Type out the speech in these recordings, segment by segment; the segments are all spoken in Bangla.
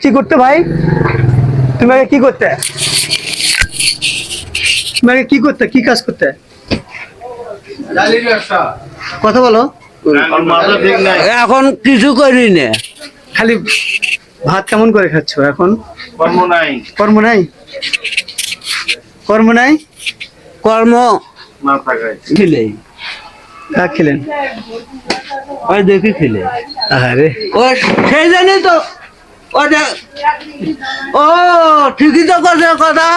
কি করতে ভাই? তুমি আগে কি করতে? তুমি আগে কি করতে? কি কাজ করতে? কথা বলো। এখন কিছু করি না, খালি ভাত কেমন করে খাচ্ছ এখন? কর্ম নাই। কর্ম নাই? কর্ম নাই? কর্ম না থাকায় খিলে কাক খেলেন? ওই দেখি খিলে আরে ও সেই জানি তো ওটা। ও ঠিকই তো কথা কথা।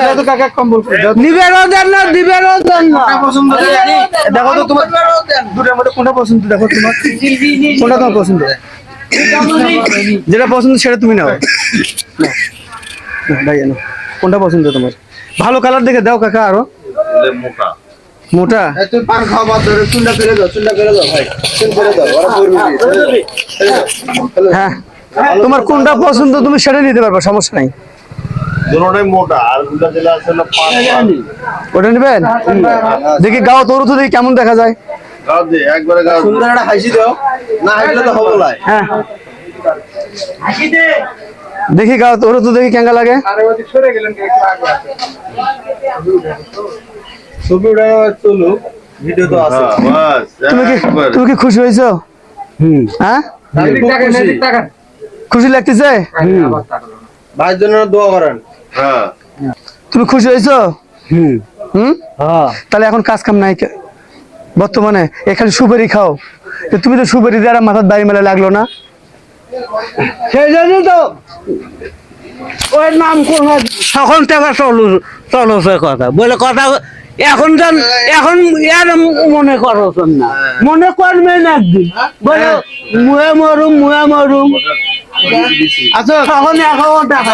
দাও তো কাকা কম্বল করে দাও। নিবেরও দেন না, দিবেরও দেন না। পছন্দ দেখো তো তোমার দুটোর মধ্যে কোনটা পছন্দ, দেখো তোমার কোনটা তোমার পছন্দ, যেটা পছন্দ সেটা তুমি নাও। ভাই নাও, কোনটা পছন্দ তোমার? ভালো কালার দেখে দাও কাকা। আরো মোটা মোটা? তুই পান খাওয়া বাদ ধরে চুলটা ফেলে দাও ভাই, চুল ফেলে দাও, ওরা করবি। হ্যাঁ, তোমার কোনটা পছন্দ তুমি সেটা নিতে পারবে, সমস্যা নাই। দুটোটাই মোটা, আর দুটা দিলে আছে হলো পাঁচ। ওটা নেবেন? দেখি গাও তোর তো দেখি কেমন দেখা যায়। গাও দে, একবারে গাও দে। সুন্দর একটা হাসি দাও, না হাসলে তো হবো লাই। হ্যাঁ দেখি গাও তোর তো দেখি কেঙ্গা লাগে। ছবি উঠে চলো, ভিডিও তো আছে। হ্যাঁ, বাস একবারে। তুমি কি খুশি হয়েছো? হ্যাঁ, খুশি লাগতেছে? ভাইয়ের জন্য দোয়া করেন। হ্যাঁ, তুমি খুশি হয়েছো? হুম হুম, হ্যাঁ তাহলে এখন কাজ কাম নাই বর্তমানে, এখানে সুপারি খাও। তো তুমি তো সুপারি দিয়ে আর মাথার দাড়ি মেলা লাগলো না। সেই জানি তো ওই নাম কোন তখন থেকে চলছে কথা বলে কথা। এখন যেন এখন আর মনে করছেন না, মনে করবেন একদিন বলে মুয়ে মরুম। আচ্ছা তখন এখন দেখা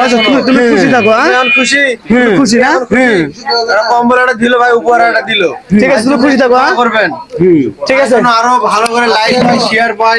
আচ্ছা, তুমি খুশি থাকো। হ্যাঁ খুশি, খুশি না? কম্বল একটা দিল ভাই, উপহার একটা দিল। ঠিক আছে, তুমি খুশি থাকো। হ্যাঁ করবেন, ঠিক আছে। আরো ভালো করে লাইক পাই, শেয়ার পাই।